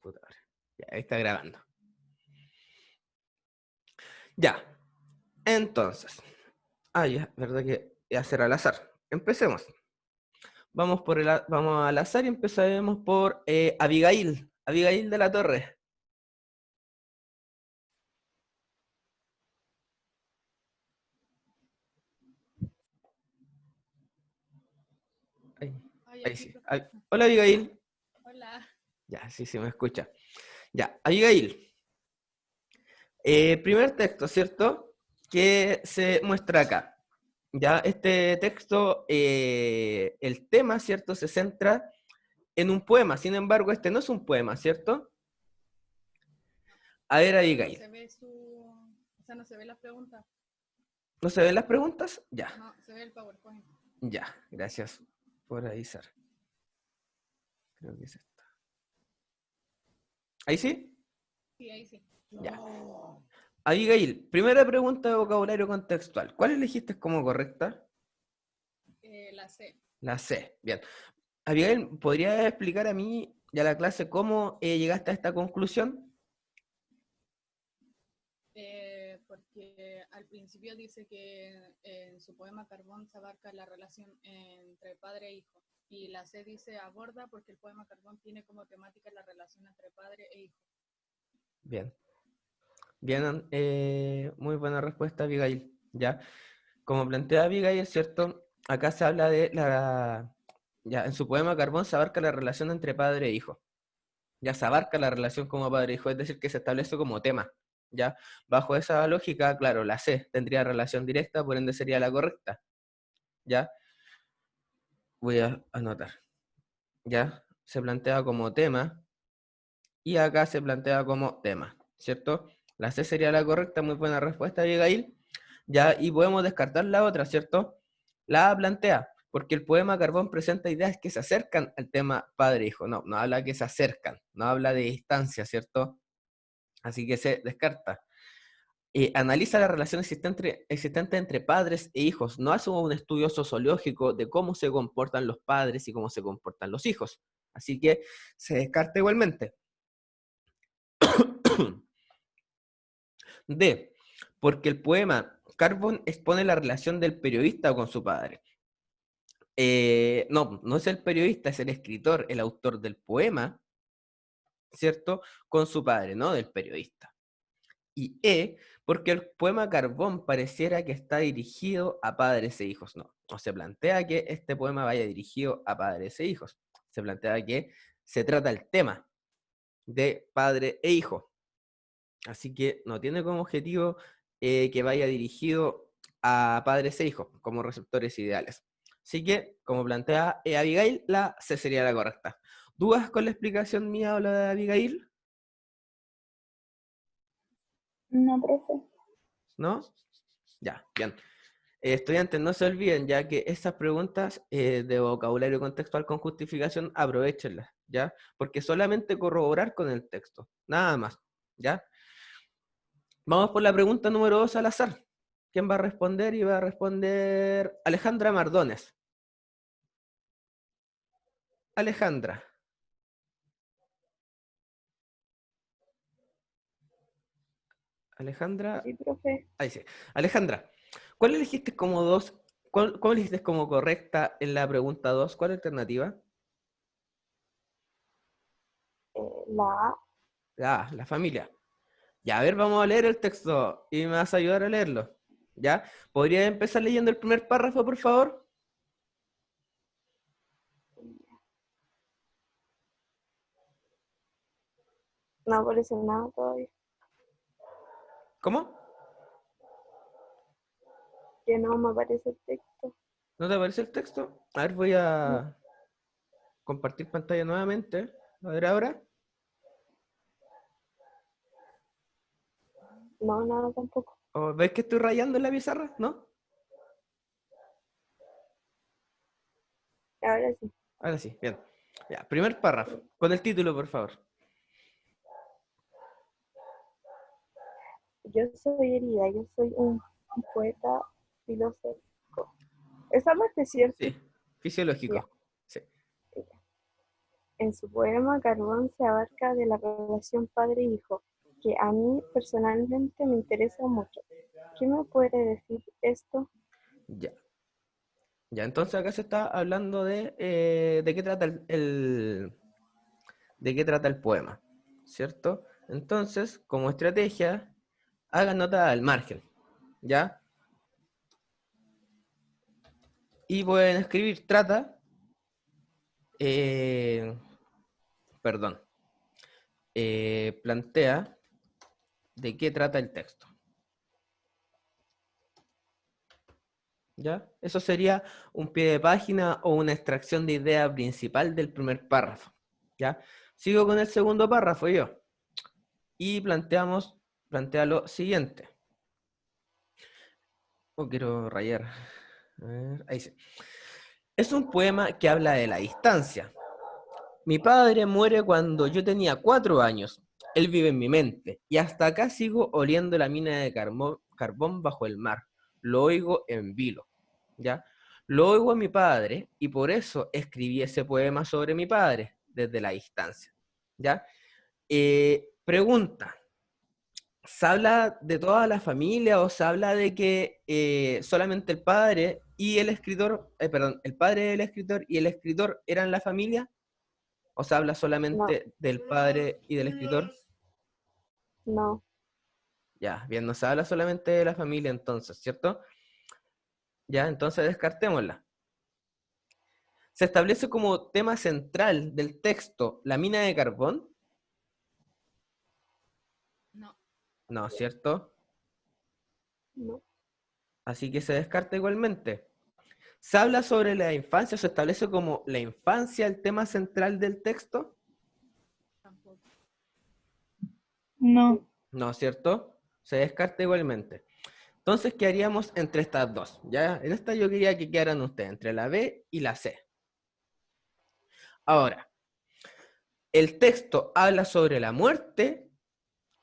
computador. Ya, ahí está grabando. Ya, entonces. Ya, verdad que ya será al azar. Empecemos. Vamos al azar y empezaremos por Abigail. Abigail de la Torre. Ahí, Ay, ahí aquí, sí. profe. Hola, Abigail. Hola. Ya, sí, sí me escucha. Ya, Abigail. Primer texto, ¿cierto? Que se muestra acá. Ya, este texto, el tema, ¿cierto? Se centra en un poema. Sin embargo, este no es un poema, ¿cierto? A ver, No Abigail. se ve su... O sea, no se ve la pregunta. ¿No se ven las preguntas? Ya, No, se ve el PowerPoint. ya. Gracias por avisar. Creo que es esto. ¿Ahí sí? Sí, ahí sí. Ya. Abigail, primera pregunta de vocabulario contextual. ¿Cuál elegiste como correcta? La C. La C. Bien. Abigail, ¿podrías explicar a mí y a la clase cómo llegaste a esta conclusión? Porque al principio dice que en su poema Carbón se abarca la relación entre padre e hijo. Y la C dice aborda porque el poema Carbón tiene como temática la relación entre padre e hijo. Bien. Bien, muy buena respuesta, Abigail. Ya. Como plantea Abigail, es cierto, acá se habla de la... Ya, en su poema Carbón se abarca la relación entre padre e hijo. Ya se abarca la relación como padre e hijo, es decir, que se establece como tema. ¿Ya? Bajo esa lógica, claro, la C tendría relación directa, por ende sería la correcta. ¿Ya? Voy a anotar. ¿Ya? Se plantea como tema y acá se plantea como tema, ¿cierto? La C sería la correcta, muy buena respuesta, Abigail. ¿Ya? Y podemos descartar la otra, ¿cierto? La A plantea, porque el poema Carbón presenta ideas que se acercan al tema padre-hijo. No, no habla que se acercan, no habla de distancia, ¿cierto? Así que se descarta. Analiza la relación existente entre padres e hijos. No hace un estudio sociológico de cómo se comportan los padres y cómo se comportan los hijos. Así que se descarta igualmente. D. Porque el poema Carbón expone la relación del periodista con su padre. No, no es el periodista, es el escritor, el autor del poema, ¿cierto? Con su padre, no del periodista. Y porque el poema Carbón pareciera que está dirigido a padres e hijos. No, no se plantea que este poema vaya dirigido a padres e hijos. Se plantea que se trata el tema de padre e hijo. Así que no tiene como objetivo que vaya dirigido a padres e hijos como receptores ideales. Así que, como plantea Abigail, la C sería la correcta. ¿Dudas con la explicación mía o la de Abigail? No, profe. ¿No? Ya, bien. Estudiantes, no se olviden ya que esas preguntas de vocabulario contextual con justificación, aprovechenlas, ¿ya? Porque solamente corroborar con el texto, nada más, ¿ya? Vamos por la pregunta número 2 al azar. ¿Quién va a responder? Y va a responder Alejandra Mardones. Alejandra. Alejandra. Sí, profe. Ahí sí. Alejandra, ¿cuál elegiste como cuál elegiste como correcta en la pregunta 2? ¿Cuál alternativa? La A. La familia. Ya, a ver, vamos a leer el texto y me vas a ayudar a leerlo. ¿Ya? ¿Podrías empezar leyendo el primer párrafo, por favor? No aparece nada todavía. ¿Cómo? Que no me aparece el texto. ¿No te aparece el texto? A ver, voy a compartir pantalla nuevamente. A ver ahora. No, nada tampoco. ¿Ves que estoy rayando en la pizarra? ¿No? Ahora sí. Ahora sí, bien. Ya, primer párrafo. Con el título, por favor. Yo soy herida, yo soy un poeta filosófico. Esa parte es cierto. Sí, Ya, fisiológico. Sí. ya. En su poema, Carbón se abarca de la relación padre-hijo, que a mí personalmente me interesa mucho. ¿Qué me puede decir esto? Ya. Ya, entonces acá se está hablando de qué trata de qué trata el poema, ¿cierto? Entonces, como estrategia, hagan nota al margen, ¿ya? Y pueden escribir eh, perdón, plantea de qué trata el texto, ¿ya? Eso sería un pie de página o una extracción de idea principal del primer párrafo, ¿ya? Sigo con el segundo párrafo yo, y plantea lo siguiente. Oh, quiero rayar. A ver, ahí sí. Es un poema que habla de la distancia. Mi padre muere cuando yo tenía 4 años. Él vive en mi mente. Y hasta acá sigo oliendo la mina de carbón bajo el mar. Lo oigo en vilo. ¿Ya? Lo oigo a mi padre y por eso escribí ese poema sobre mi padre desde la distancia. ¿Ya? Pregunta. ¿Se habla de toda la familia o se habla de que solamente el padre y el escritor, perdón, el padre del escritor y el escritor eran la familia? ¿O se habla No, solamente del padre y del escritor? no, Ya, bien, no se habla solamente de la familia entonces, ¿cierto? Ya, entonces descartémosla. Se establece como tema central del texto la mina de carbón, No, no, ¿cierto? no, Así que se descarta igualmente. ¿Se habla sobre la infancia? ¿Se establece como la infancia el tema central del texto? tampoco. sí, No, No, ¿cierto? Se descarta igualmente. Entonces, ¿qué haríamos entre estas dos? Ya, en esta yo quería que quedaran ustedes, entre la B y la C. Ahora, ¿el texto habla sobre la muerte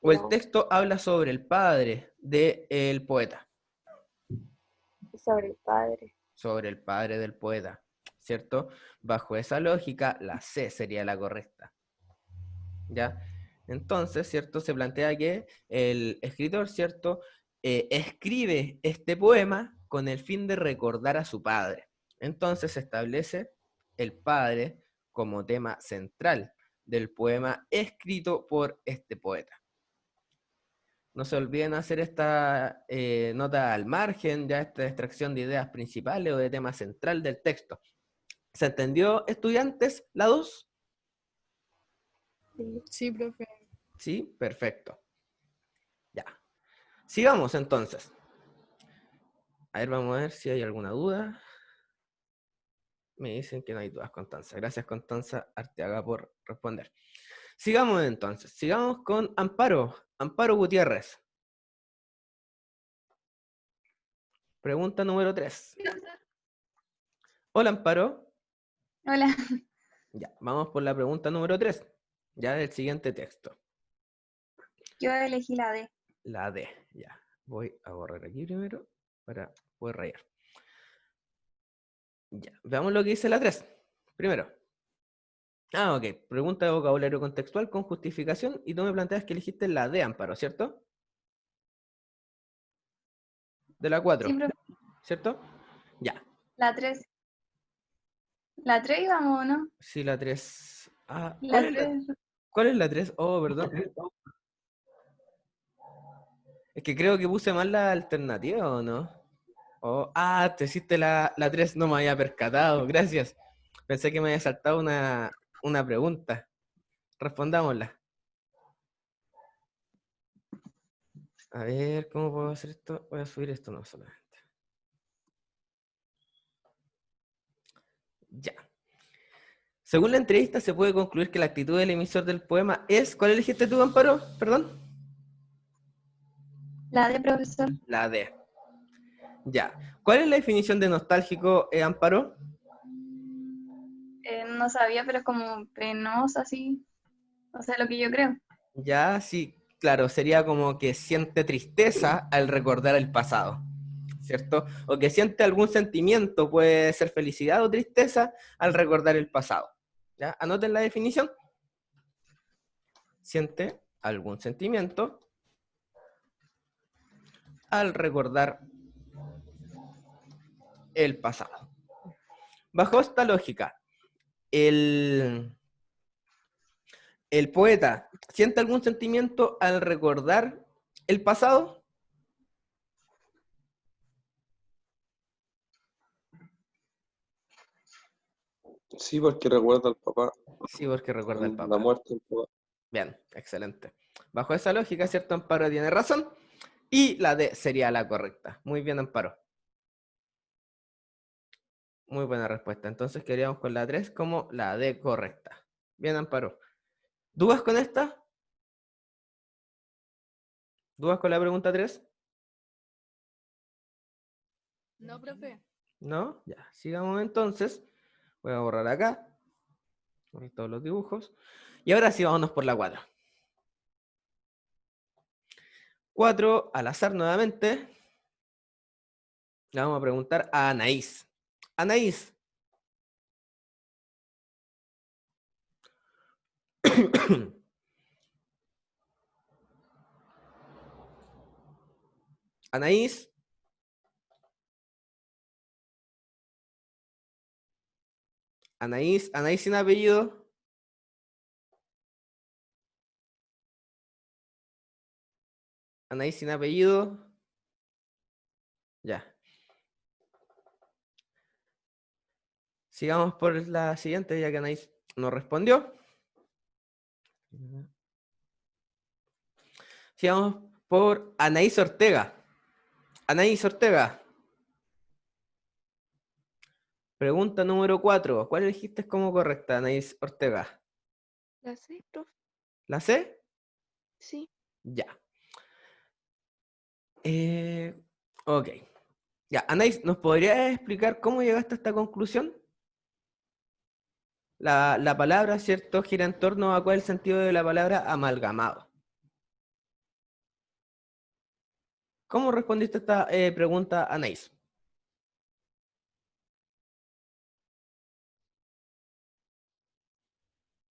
o el no, texto habla sobre el padre del poeta? sobre el padre. Sobre el padre del poeta, ¿cierto? Bajo esa lógica, la C sería la correcta. ¿Ya? Entonces, ¿cierto? Se plantea que el escritor, ¿cierto? Escribe este poema con el fin de recordar a su padre. Entonces se establece el padre como tema central del poema escrito por este poeta. No se olviden hacer esta nota al margen, ya esta extracción de ideas principales o de tema central del texto. ¿Se entendió, estudiantes, la 2? Sí, Sí, profe. Sí, perfecto. Ya. Sigamos entonces. A ver, vamos a ver si hay alguna duda. Me dicen que no hay dudas, Constanza. Gracias, Constanza Arteaga, por responder. Sigamos entonces. Sigamos con Amparo. Amparo Gutiérrez. Pregunta número 3. Hola, Amparo. hola. Ya, vamos por la pregunta número 3. Ya del siguiente texto. Yo elegí la D. La D. Ya. Voy a borrar aquí primero para poder rayar. Ya. Veamos lo que dice la 3. Primero. Ah, ok. Pregunta de vocabulario contextual con justificación y tú me planteas que elegiste la D, Amparo, ¿cierto? De la Sí, 4, profe. ¿cierto? Ya. La 3. La 3 íbamos, ¿no? Sí, la 3. Ah, La 3. ¿cuál es la 3? Oh, perdón. Es que creo que puse mal la alternativa, ¿o no? Oh, te hiciste la 3, no me había percatado, gracias. Pensé que me había saltado una pregunta. Respondámosla. A ver, ¿cómo puedo hacer esto? Voy a subir esto no solamente. Ya. Según la entrevista, se puede concluir que la actitud del emisor del poema es... ¿Cuál elegiste tú, Amparo? Perdón. La D, profesor. La D. Ya. ¿Cuál es la definición de nostálgico, Amparo? No sabía, pero es como penosa, así. O sea, lo que yo creo. Ya, sí, claro, sería como que siente tristeza al recordar el pasado, ¿cierto? O que siente algún sentimiento, puede ser felicidad o tristeza al recordar el pasado, ¿Ya? Anoten la definición. Siente algún sentimiento al recordar el pasado. Bajo esta lógica, el poeta siente algún sentimiento al recordar el pasado. Sí, porque recuerda al papá, Sí, porque recuerda el la papá. muerte del papá. Bien, excelente. Bajo esa lógica, ¿cierto? Amparo tiene razón. Y la D sería la correcta. Muy bien, Amparo. Muy buena respuesta. Entonces queríamos con la 3 como la D correcta. Bien, Amparo. ¿Dudas con esta? ¿Dudas con la pregunta 3? No, profe. ¿No? Ya, sigamos entonces. Voy a borrar acá. Borrar todos los dibujos. Y ahora sí, vámonos por la 4. 4, al azar nuevamente. Le vamos a preguntar a Anaís. Anaís. Anaís. Anaís. Anaís sin apellido. Anaís sin apellido. Ya. Sigamos por la siguiente, ya que Anaís no respondió. Sigamos por Anaís Ortega. Anaís Ortega. Pregunta número 4. ¿Cuál elegiste como correcta, Anaís Ortega? La sé, profe. ¿La C? Sí. Ya. Ok. Ya, Anaís, ¿nos podrías explicar cómo llegaste a esta conclusión? La palabra, ¿cierto?, gira en torno a cuál es el sentido de la palabra amalgamado. ¿Cómo respondiste a esta pregunta, Anaís?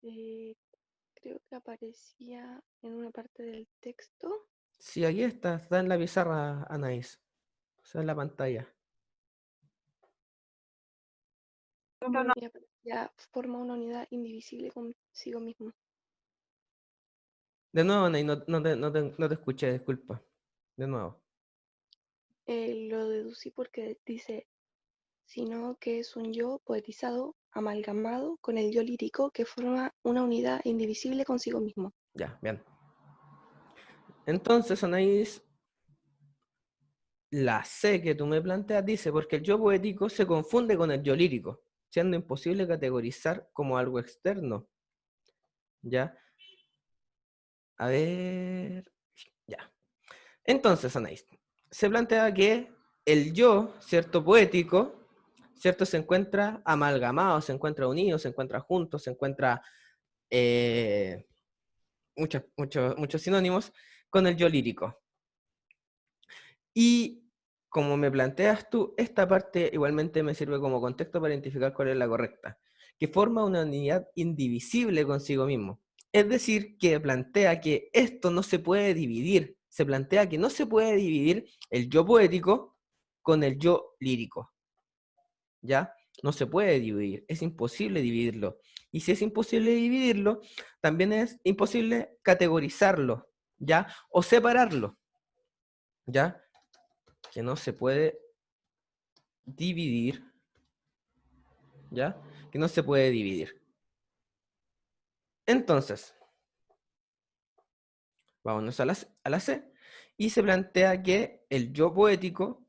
Creo que aparecía en una parte del texto. Sí, aquí está en la pizarra, Anaís. O sea, en la pantalla. Y aparecía, forma una unidad indivisible consigo mismo. De nuevo, Anaís, no te escuché, disculpa. De nuevo. Lo deducí porque dice, sino que es un yo poetizado, amalgamado con el yo lírico que forma una unidad indivisible consigo mismo. Ya, bien. Entonces, Anaís, la C que tú me planteas dice, porque el yo poético se confunde con el yo lírico, siendo imposible categorizar como algo externo. ¿Ya? A ver... Ya. Entonces, Anaís, se plantea que el yo, ¿cierto?, poético, ¿cierto?, se encuentra amalgamado, se encuentra unido, se encuentra junto, se encuentra muchos sinónimos con el yo lírico. Y como me planteas tú, esta parte igualmente me sirve como contexto para identificar cuál es la correcta, que forma una unidad indivisible consigo mismo. Es decir, que plantea que esto no se puede dividir, se plantea que no se puede dividir el yo poético con el yo lírico, ¿ya? No se puede dividir, es imposible dividirlo. Y si es imposible dividirlo, también es imposible categorizarlo, ¿ya? O separarlo, ¿ya? Que no se puede dividir, ¿ya? Que no se puede dividir. Entonces, vámonos a la C, y se plantea que el yo poético,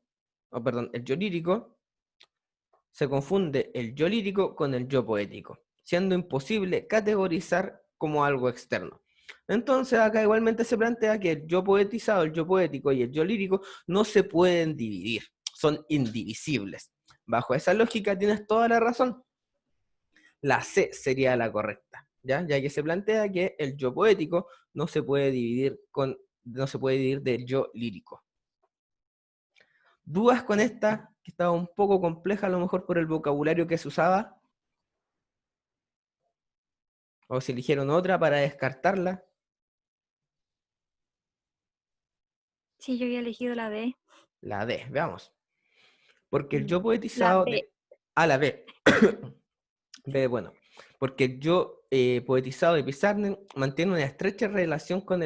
el yo lírico, se confunde el yo lírico con el yo poético, siendo imposible categorizar como algo externo. Entonces, acá igualmente se plantea que el yo poetizado, el yo poético y el yo lírico no se pueden dividir, son indivisibles. Bajo esa lógica tienes toda la razón. La C sería la correcta, ¿ya? Ya que se plantea que el yo poético no se puede dividir del yo lírico. ¿Dudas con esta? Que estaba un poco compleja a lo mejor por el vocabulario que se usaba. O si eligieron otra para descartarla. Sí, yo había elegido la B. La D, veamos. Porque el yo La poetizado B. la B. B, bueno. Porque el yo poetizado de Pizarnik mantiene una estrecha relación con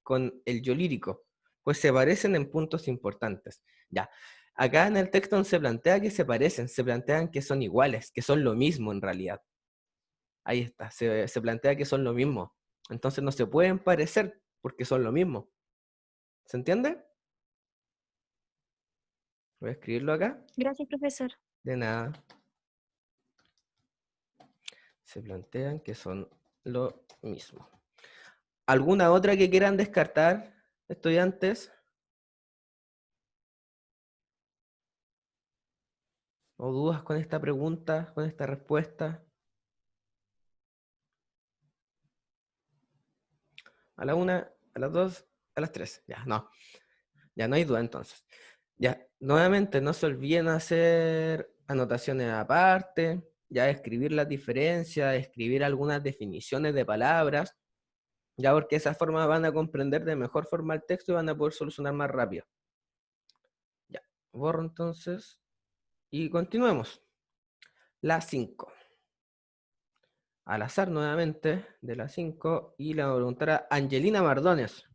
con el yo lírico, pues se parecen en puntos importantes. Ya. Acá en el texto no se plantea que se parecen, se plantean que son iguales, que son lo mismo en realidad. Ahí está, se plantea que son lo mismo. Entonces no se pueden parecer porque son lo mismo. ¿Se entiende? Voy a escribirlo acá. Gracias, profesor. De nada. Se plantean que son lo mismo. ¿Alguna otra que quieran descartar, estudiantes? ¿O dudas con esta pregunta, con esta respuesta? A la 1, a las 2, a las 3. Ya no hay duda entonces. Ya, nuevamente no se olviden hacer anotaciones aparte, ya escribir las diferencias, escribir algunas definiciones de palabras, ya porque de esa forma van a comprender de mejor forma el texto y van a poder solucionar más rápido. Ya, borro entonces y continuemos. La 5. Al azar nuevamente, de la 5, y le voy a preguntar a Angelina Mardones.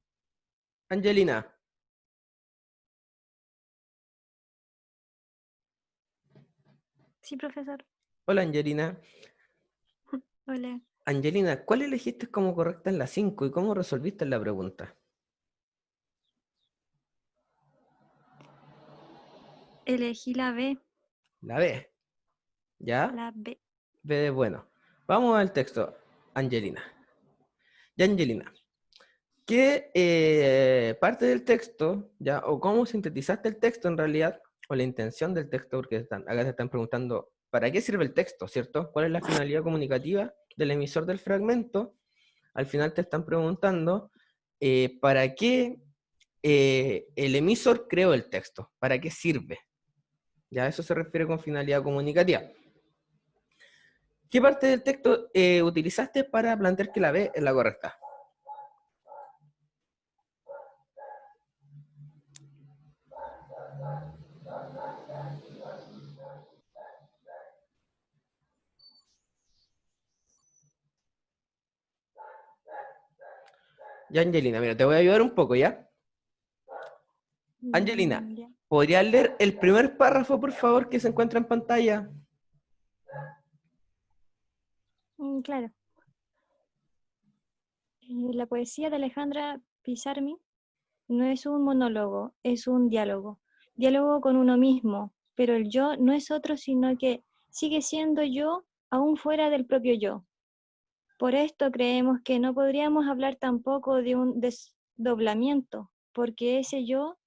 Angelina. Sí, profesor. Hola Angelina. Hola. Angelina, ¿cuál elegiste como correcta en la 5 y cómo resolviste la pregunta? Elegí la B. La B. ¿Ya? La B. B de bueno. Vamos al texto, Angelina. Ya, Angelina, ¿qué parte del texto, ya, o cómo sintetizaste el texto en realidad, o la intención del texto, porque acá te están preguntando, ¿para qué sirve el texto, cierto? ¿Cuál es la finalidad comunicativa del emisor del fragmento? Al final te están preguntando, ¿para qué el emisor creó el texto? ¿Para qué sirve? Ya, a eso se refiere con finalidad comunicativa. ¿Qué parte del texto utilizaste para plantear que la B es la correcta? Ya, Angelina, mira, te voy a ayudar un poco, ¿ya? Angelina, Ya. ¿podrías leer el primer párrafo, por favor, que se encuentra en pantalla? Claro. La poesía de Alejandra Pizarnik no es un monólogo, es un diálogo. Diálogo con uno mismo, pero el yo no es otro, sino que sigue siendo yo aún fuera del propio yo. Por esto creemos que no podríamos hablar tampoco de un desdoblamiento, porque ese yo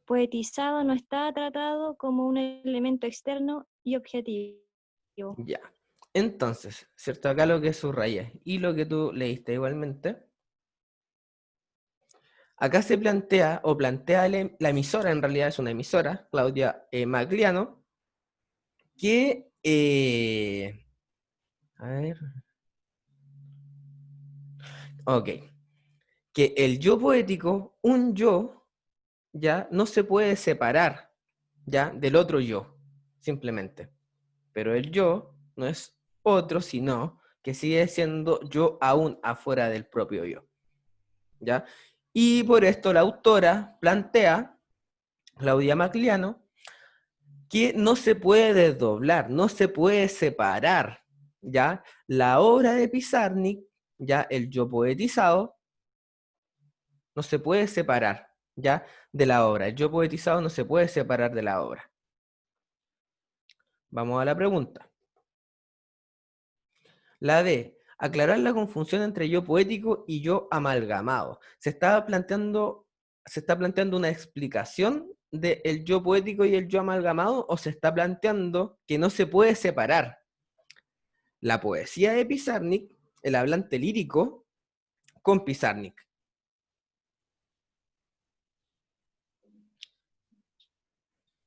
poetizado no está tratado como un elemento externo y objetivo. Ya. Entonces, ¿cierto? Acá lo que subrayas y lo que tú leíste igualmente. Acá se plantea, o plantea la emisora, en realidad es una emisora, Claudia Magliano, que, a ver, ok, que el yo poético, un yo, ya no se puede separar, ya, del otro yo, simplemente. Pero el yo no es otro, sino que sigue siendo yo aún afuera del propio yo, ¿ya? Y por esto la autora plantea, Claudia Magliano, que no se puede desdoblar, no se puede separar, ¿ya? La obra de Pizarnik, ya el yo poetizado, no se puede separar, ¿ya? De la obra. El yo poetizado no se puede separar de la obra. Vamos a la pregunta. La D, aclarar la confusión entre yo poético y yo amalgamado. Se está planteando una explicación del yo poético y el yo amalgamado, o se está planteando que no se puede separar la poesía de Pizarnik, el hablante lírico, con Pizarnik.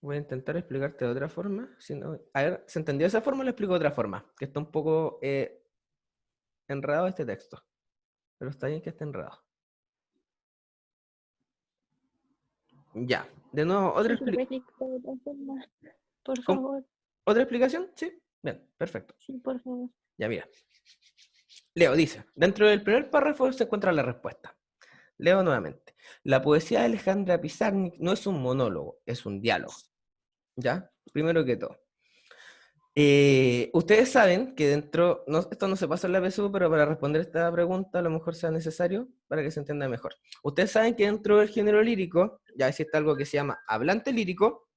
Voy a intentar explicarte de otra forma. Si no, a ver, ¿se entendió esa forma o lo explico de otra forma? Que está un poco enredado este texto. Pero está bien que esté enredado. Ya. De nuevo, Sí, si lo puedes explicar de otra forma, por ¿Cómo? favor. ¿Otra explicación? Sí. Bien, perfecto. Sí, por favor. Ya, mira. Leo dice, dentro del primer párrafo se encuentra la respuesta. Leo nuevamente. La poesía de Alejandra Pizarnik no es un monólogo, es un diálogo. ¿Ya? Primero que todo. Ustedes saben que dentro, esto no se pasa en la PSU, pero para responder esta pregunta a lo mejor sea necesario para que se entienda mejor. Ustedes saben que dentro del género lírico ya existe algo que se llama hablante lírico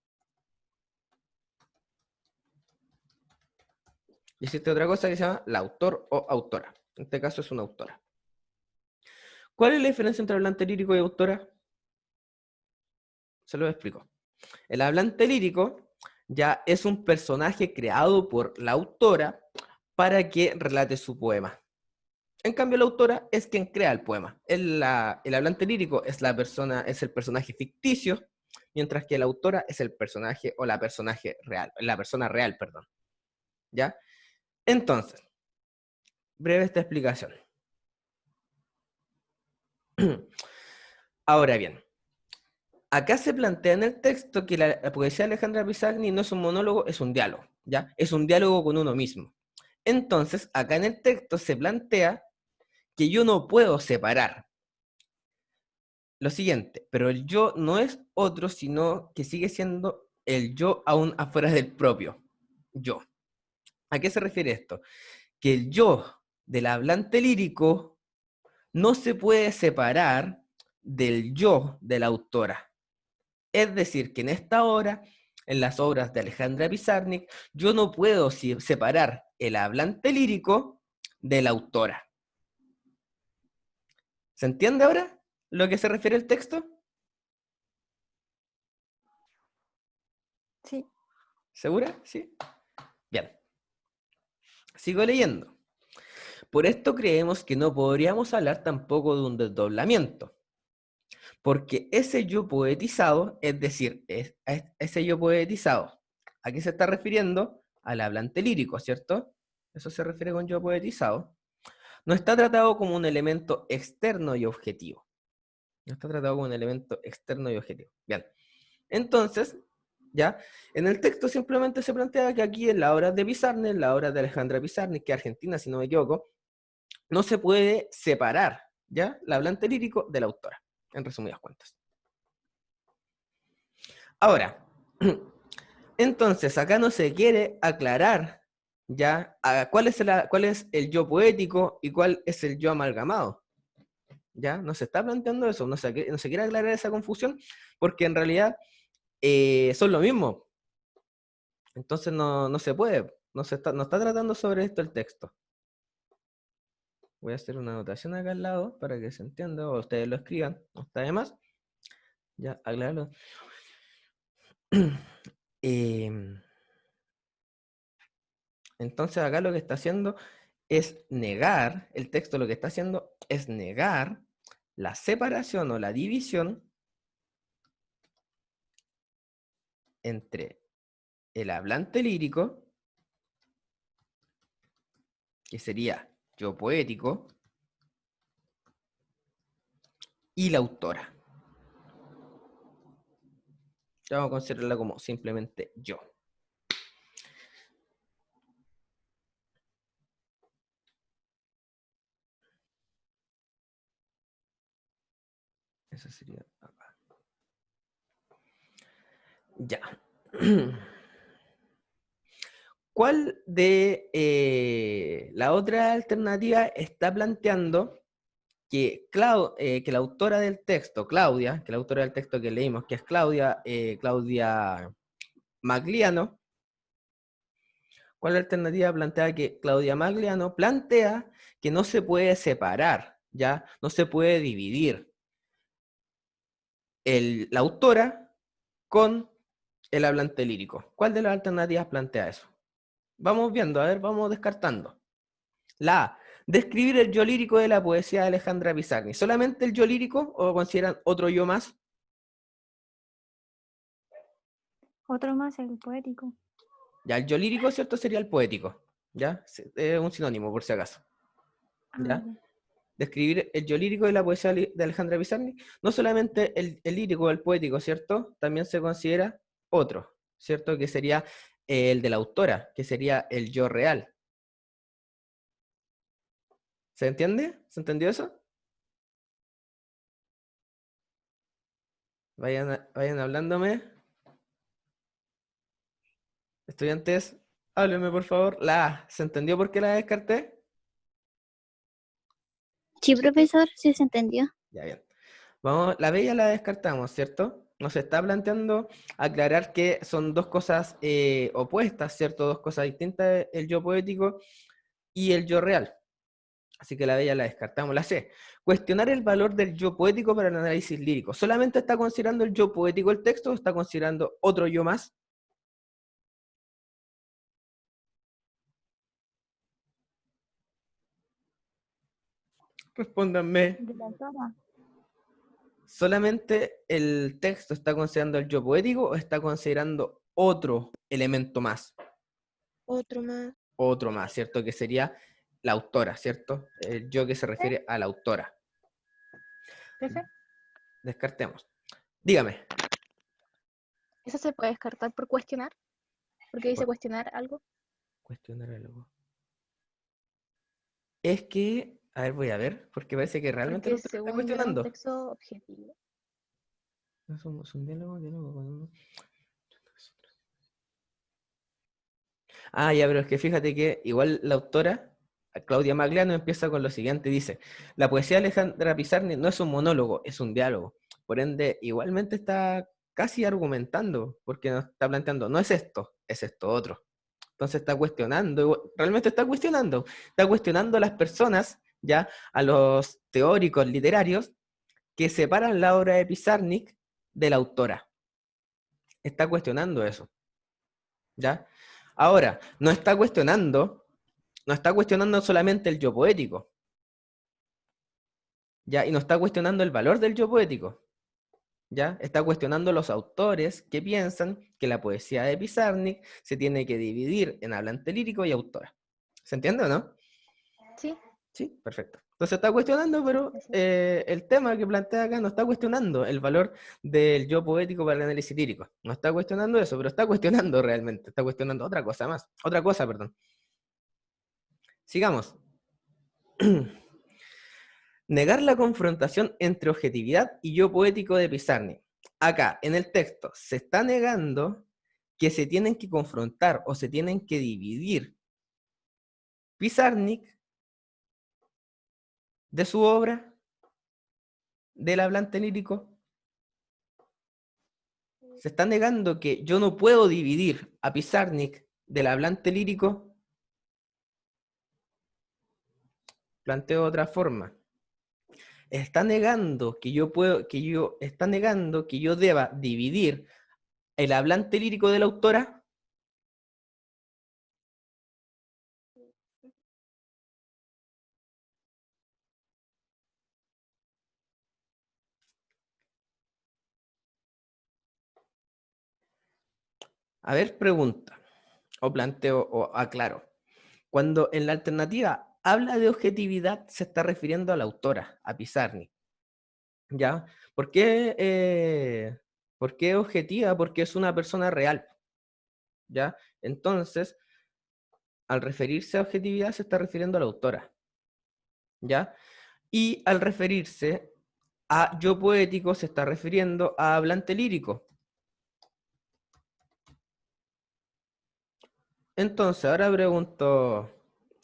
y existe otra cosa que se llama la autor o autora. En este caso es una autora. ¿Cuál es la diferencia entre hablante lírico y autora? Se lo explico. El hablante lírico ya es un personaje creado por la autora para que relate su poema. En cambio, la autora es quien crea el poema. El hablante lírico es la persona, es el personaje ficticio, mientras que la autora es el personaje o la personaje real, la persona real, perdón. ¿Ya? Entonces, breve esta explicación. Ahora bien, acá se plantea en el texto que la poesía de Alejandra Pizarnik no es un monólogo, es un diálogo, ¿ya? Es un diálogo con uno mismo. Entonces, acá en el texto se plantea que yo no puedo separar lo siguiente, pero el yo no es otro, sino que sigue siendo el yo aún afuera del propio yo. ¿A qué se refiere esto? Que el yo del hablante lírico no se puede separar del yo de la autora. Es decir, que en esta obra, en las obras de Alejandra Pizarnik, yo no puedo separar el hablante lírico de la autora. ¿Se entiende ahora lo que se refiere el texto? Sí. ¿Segura? ¿Sí? Bien. Sigo leyendo. Por esto creemos que no podríamos hablar tampoco de un desdoblamiento, porque ese yo poetizado, es decir, ese yo poetizado, ¿a qué se está refiriendo? Al hablante lírico, ¿cierto? Eso se refiere con yo poetizado. No está tratado como un elemento externo y objetivo. No está tratado como un elemento externo y objetivo. Bien. Entonces, ya, en el texto simplemente se plantea que aquí en la obra de Pizarnik, en la obra de Alejandra Pizarnik, que es argentina, si no me equivoco, no se puede separar, ¿ya? El hablante lírico de la autora, en resumidas cuentas. Ahora, entonces acá no se quiere aclarar, ¿ya? ¿Cuál es el yo poético y cuál es el yo amalgamado? ¿Ya? No se está planteando eso, no se quiere aclarar esa confusión, porque en realidad son lo mismo. Entonces no se puede, no está tratando sobre esto el texto. Voy a hacer una anotación acá al lado para que se entienda, o ustedes lo escriban, no está de más. Ya, aclararlo. Entonces acá lo que está haciendo es negar, el texto lo que está haciendo es negar la separación o la división entre el hablante lírico, que sería yo poético, y la autora. Ya vamos a considerarla como simplemente yo. Eso sería acá. Ya. ¿Cuál de la otra alternativa está planteando que la autora del texto, Claudia, que la autora del texto que leímos, que es Claudia Magliano? ¿Cuál alternativa plantea que Claudia Magliano plantea que no se puede separar, ya no se puede dividir la autora con el hablante lírico? ¿Cuál de las alternativas plantea eso? Vamos viendo, a ver, vamos descartando. La A, describir el yo lírico de la poesía de Alejandra Pizarnik. ¿Solamente el yo lírico o consideran otro yo más? Otro más, el poético. Ya, el yo lírico, ¿cierto? Sería el poético. ¿Ya? Es un sinónimo, por si acaso. ¿ya? Describir el yo lírico de la poesía de Alejandra Pizarnik, no solamente el lírico o el poético, ¿cierto? También se considera otro, ¿cierto? Que sería el de la autora, que sería el yo real. ¿Se entiende? ¿Se entendió eso? Vayan hablándome. Estudiantes, háblenme por favor. La A, ¿se entendió por qué la descarté? Sí, profesor, sí se entendió. Ya bien. Vamos, la B ya la descartamos, ¿cierto? Nos está planteando aclarar que son dos cosas opuestas, ¿cierto? Dos cosas distintas, el yo poético y el yo real. Así que la B ya la descartamos. La C, cuestionar el valor del yo poético para el análisis lírico. ¿Solamente está considerando el yo poético el texto o está considerando otro yo más? Respóndanme. De la autora. ¿Solamente el texto está considerando el yo poético o está considerando otro elemento más? Otro más. Otro más, ¿cierto? Que sería la autora, ¿cierto? El yo que se refiere a la autora. Profe, Descartemos. Dígame. ¿eso se puede descartar por cuestionar? Porque dice Por cuestionar algo. cuestionar algo. Es que, a ver, voy a ver, porque parece que realmente Porque lo está según yo es un cuestionando. texto objetivo. No somos un diálogo con uno. Ah, ya, pero es que fíjate que igual la autora, Claudia Magliano, empieza con lo siguiente, dice, la poesía de Alejandra Pizarnik no es un monólogo, es un diálogo. Por ende, igualmente está casi argumentando, porque nos está planteando, no es esto otro. Entonces está cuestionando, realmente está cuestionando a las personas, ya, a los teóricos literarios, que separan la obra de Pizarnik de la autora. Está cuestionando eso, ¿ya? Ahora, no está cuestionando solamente el yo poético, ¿ya? Y no está cuestionando el valor del yo poético, ¿ya? Está cuestionando los autores que piensan que la poesía de Pizarnik se tiene que dividir en hablante lírico y autora. ¿Se entiende o no? Sí, Sí, perfecto. Entonces está cuestionando, pero gracias. el tema que plantea acá no está cuestionando el valor del yo poético para el análisis lírico. No está cuestionando eso, pero está cuestionando realmente. Está cuestionando otra cosa más. Otra cosa, perdón. Sigamos. Negar la confrontación entre objetividad y yo poético de Pizarnik. Acá, en el texto, se está negando que se tienen que confrontar o se tienen que dividir Pizarnik de su obra, del hablante lírico. Se está negando que yo no puedo dividir a Pizarnik del hablante lírico. Planteo otra forma. Está negando que yo deba dividir el hablante lírico de la autora. A ver, pregunta, o planteo, o aclaro. Cuando en la alternativa habla de objetividad, se está refiriendo a la autora, a Pizarnik. ¿Ya? ¿Por qué objetiva? Porque es una persona real. ¿Ya? Entonces, al referirse a objetividad, se está refiriendo a la autora. ¿Ya? Y al referirse a yo poético, se está refiriendo a hablante lírico. Entonces, ahora pregunto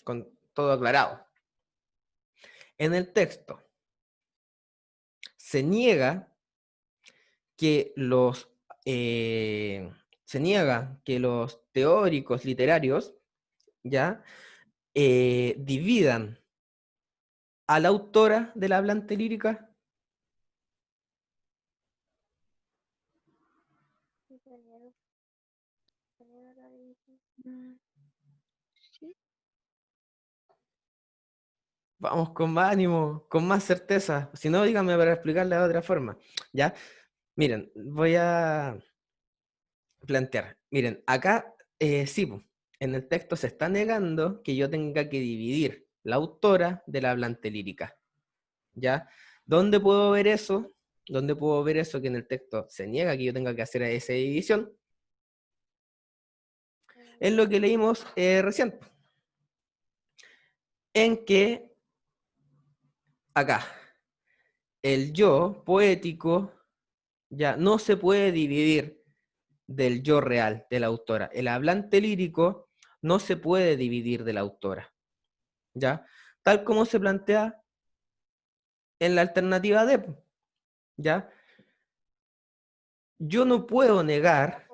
con todo aclarado. En el texto, se niega que los teóricos literarios ya dividan a la autora de la hablante lírica. Sí. Vamos con más ánimo, con más certeza. Si no, díganme para explicarle de otra forma. ¿Ya? Miren, voy a plantear. Miren, acá sí, en el texto se está negando que yo tenga que dividir la autora de la hablante lírica. ¿Ya? ¿Dónde puedo ver eso? ¿Dónde puedo ver eso que en el texto se niega que yo tenga que hacer esa división? Es lo que leímos recién. En que acá el yo poético ya no se puede dividir del yo real, de la autora. El hablante lírico no se puede dividir de la autora. ¿Ya? Tal como se plantea en la alternativa D. ¿Ya? Yo no puedo negar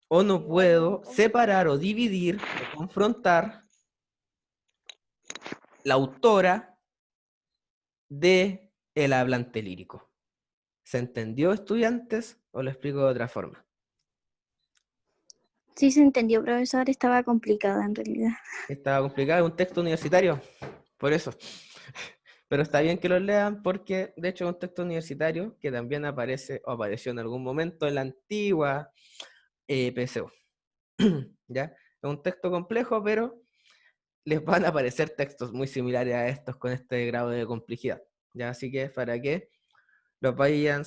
o no puedo separar o dividir o confrontar la autora de el hablante lírico. ¿Se entendió, estudiantes? ¿O lo explico de otra forma? Sí se entendió, profesor, estaba complicada en realidad. Estaba complicado, es un texto universitario, por eso. Pero está bien que lo lean porque, de hecho, es un texto universitario que también aparece o apareció en algún momento en la antigua PSU. ¿Ya? Es un texto complejo, pero les van a aparecer textos muy similares a estos con este grado de complejidad. ¿Ya? Así que para que los vayan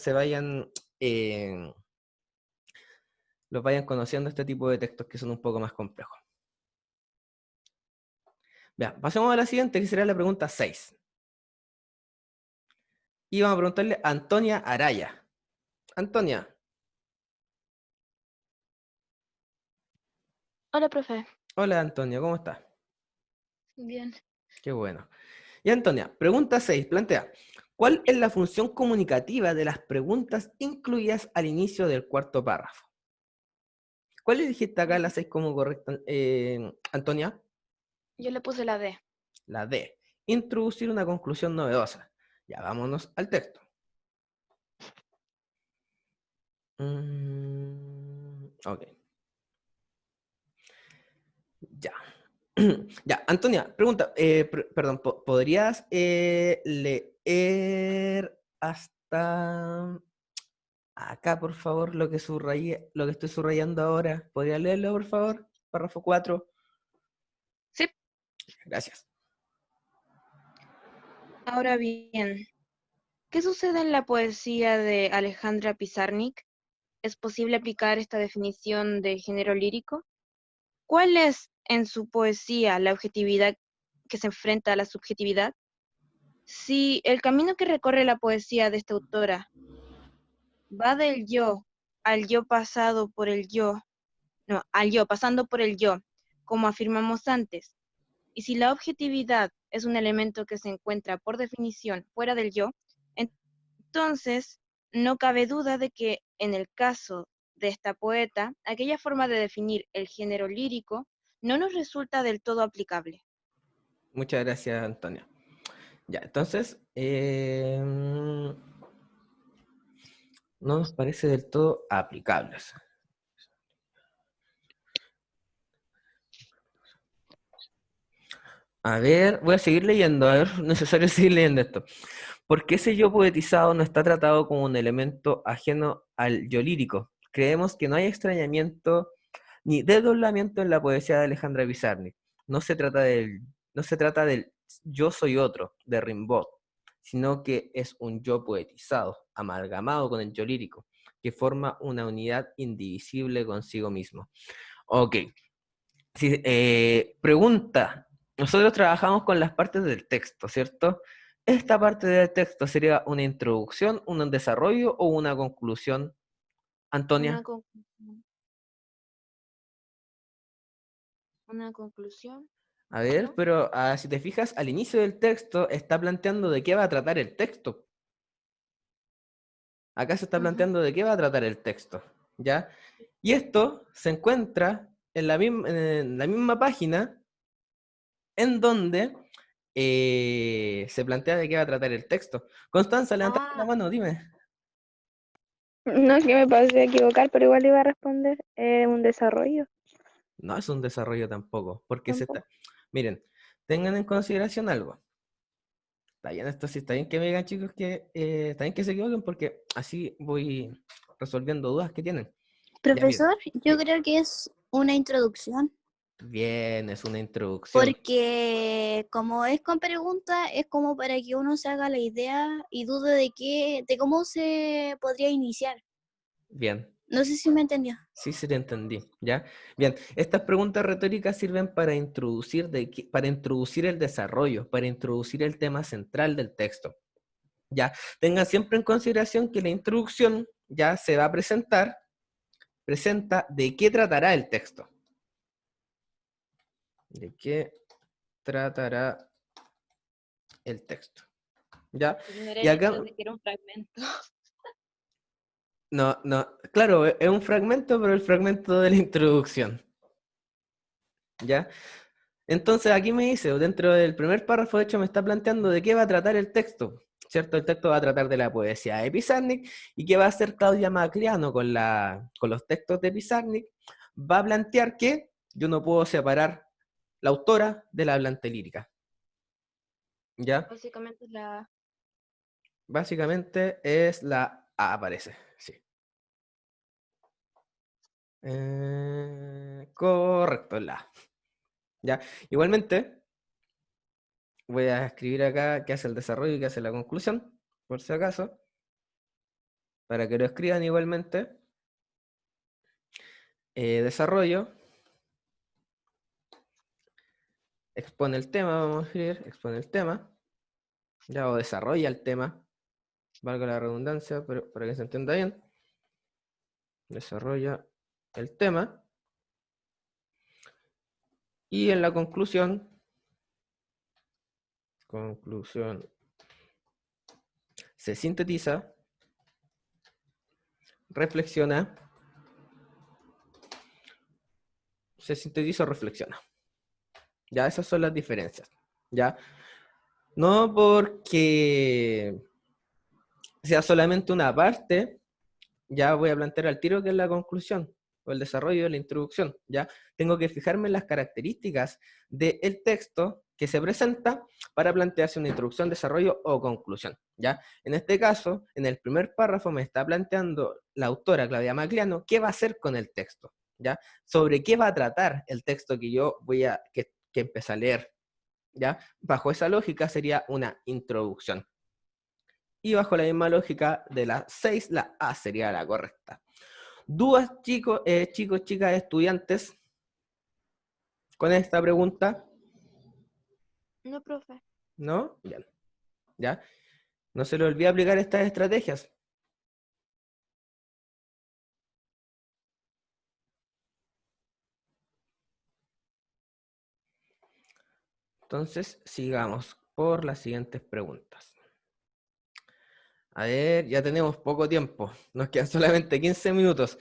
conociendo este tipo de textos que son un poco más complejos. Vean, pasemos a la siguiente, que será la pregunta 6. Y vamos a preguntarle a Antonia Araya. Antonia. Hola, profe. Hola, Antonia, ¿cómo estás? Bien. Qué bueno. Y Antonia, pregunta 6, plantea, ¿cuál es la función comunicativa de las preguntas incluidas al inicio del cuarto párrafo? ¿Cuál dijiste acá la 6 como correcta, Antonia? Yo le puse la D. La D. Introducir una conclusión novedosa. Ya, vámonos al texto. Ok. Ya. Ya, Antonia, pregunta, perdón, ¿podrías leer hasta acá, por favor, lo que estoy subrayando ahora? ¿Podría leerlo, por favor? Párrafo 4. Sí. Gracias. Ahora bien, ¿qué sucede en la poesía de Alejandra Pizarnik? ¿Es posible aplicar esta definición de género lírico? ¿Cuál es en su poesía la objetividad que se enfrenta a la subjetividad? Si el camino que recorre la poesía de esta autora va del yo al yo pasado por el yo, no, al yo pasando por el yo, como afirmamos antes, y si la objetividad es un elemento que se encuentra por definición fuera del yo, entonces no cabe duda de que en el caso de esta poeta, aquella forma de definir el género lírico no nos resulta del todo aplicable. Muchas gracias, Antonia. Ya, entonces, no nos parece del todo aplicables. A ver, voy a seguir leyendo, a ver, necesario seguir leyendo esto. ¿Por qué ese yo poetizado no está tratado como un elemento ajeno al yo lírico? Creemos que no hay extrañamiento ni desdoblamiento en la poesía de Alejandra Pizarnik. No se trata del yo soy otro, de Rimbaud, sino que es un yo poetizado, amalgamado con el yo lírico, que forma una unidad indivisible consigo mismo. Ok. Sí, pregunta. Nosotros trabajamos con las partes del texto, ¿cierto? ¿Esta parte del texto sería una introducción, un desarrollo o una conclusión, Antonia? Una conclusión. A ver, ¿No? pero si te fijas, al inicio del texto está planteando de qué va a tratar el texto. Acá se está planteando de qué va a tratar el texto, ¿ya? Y esto se encuentra en la misma página en donde se plantea de qué va a tratar el texto. Constanza, levantaste la mano, dime. No es que me pasé a equivocar, pero igual iba a responder. Un desarrollo. No es un desarrollo tampoco, porque Tampoco. Miren, tengan en consideración algo. Está bien, esto sí, está bien que me digan, chicos, que está bien que se equivoquen, porque así voy resolviendo dudas que tienen. Ya, miren. Profesor, yo creo que es una introducción. Bien, es una introducción. Porque como es con preguntas, es como para que uno se haga la idea y dude de cómo se podría iniciar. Bien. No sé si me entendió. Sí, sí te entendí, ¿ya? Bien, estas preguntas retóricas sirven para para introducir el desarrollo, para introducir el tema central del texto, ¿ya? Tengan siempre en consideración que la introducción ya se va a presenta de qué tratará el texto. ¿De qué tratará el texto? ¿Ya? Ignoré Y el acá, hecho de que era un fragmento. no, claro, es un fragmento, pero el fragmento de la introducción, ¿ya? Entonces aquí me dice, dentro del primer párrafo, de hecho, me está planteando de qué va a tratar el texto, ¿cierto? El texto va a tratar de la poesía de Pizarnik, y qué va a hacer Claudia Macriano con los textos de Pizarnik. Va a plantear que yo no puedo separar la autora de la hablante lírica, ¿ya? Básicamente es la... Básicamente es la A, aparece, sí. Correcto, es la A. ¿Ya? Igualmente, voy a escribir acá qué hace el desarrollo y qué hace la conclusión, por si acaso, para que lo escriban igualmente. Desarrollo, expone el tema, vamos a escribir, expone el tema, ya, o desarrolla el tema, valga la redundancia, pero para que se entienda bien, desarrolla el tema, y en la conclusión, se sintetiza, reflexiona, se sintetiza o reflexiona. Ya, esas son las diferencias. Ya, no porque sea solamente una parte, ya voy a plantear al tiro que es la conclusión o el desarrollo de la introducción. Ya tengo que fijarme en las características del texto que se presenta para plantearse una introducción, desarrollo o conclusión. ¿Ya? En este caso, en el primer párrafo me está planteando la autora Claudia Macriano qué va a hacer con el texto, ¿ya? Sobre qué va a tratar el texto que yo que empecé a leer, ¿ya? Bajo esa lógica sería una introducción. Y bajo la misma lógica de las 6, la A sería la correcta. ¿Dudas, chicos, chicas, estudiantes, con esta pregunta? No, profe. ¿No? Bien. ¿Ya? No se le olvide aplicar estas estrategias. Entonces, sigamos por las siguientes preguntas. A ver, ya tenemos poco tiempo. Nos quedan solamente 15 minutos.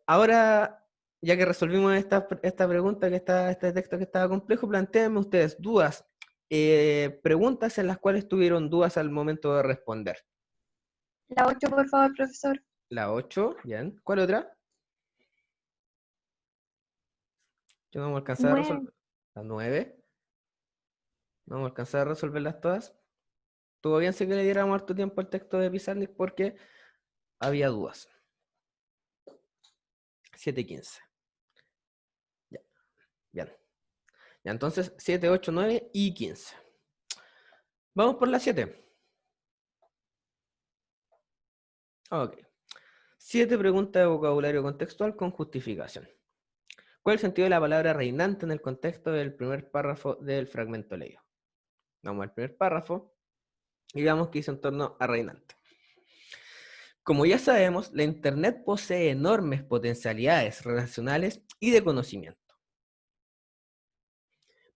Ahora, ya que resolvimos esta pregunta, este texto que estaba complejo, plantéenme ustedes dudas, preguntas en las cuales tuvieron dudas al momento de responder. La 8, por favor, profesor. La 8, bien. ¿Cuál otra? Yo no me alcanzaba a 9. resolver. La 9. No me alcanzaba a resolverlas todas. Estuvo bien si que le diéramos harto tiempo al texto de Pizarnik porque había dudas. 7:15. Ya, bien. Ya, entonces 7, 8, 9 y 15. Vamos por la 7. Ok. 7 preguntas de vocabulario contextual con justificación. ¿Cuál es el sentido de la palabra reinante en el contexto del primer párrafo del fragmento leído? Vamos al primer párrafo y veamos qué dice en torno a reinante. Como ya sabemos, la Internet posee enormes potencialidades relacionales y de conocimiento.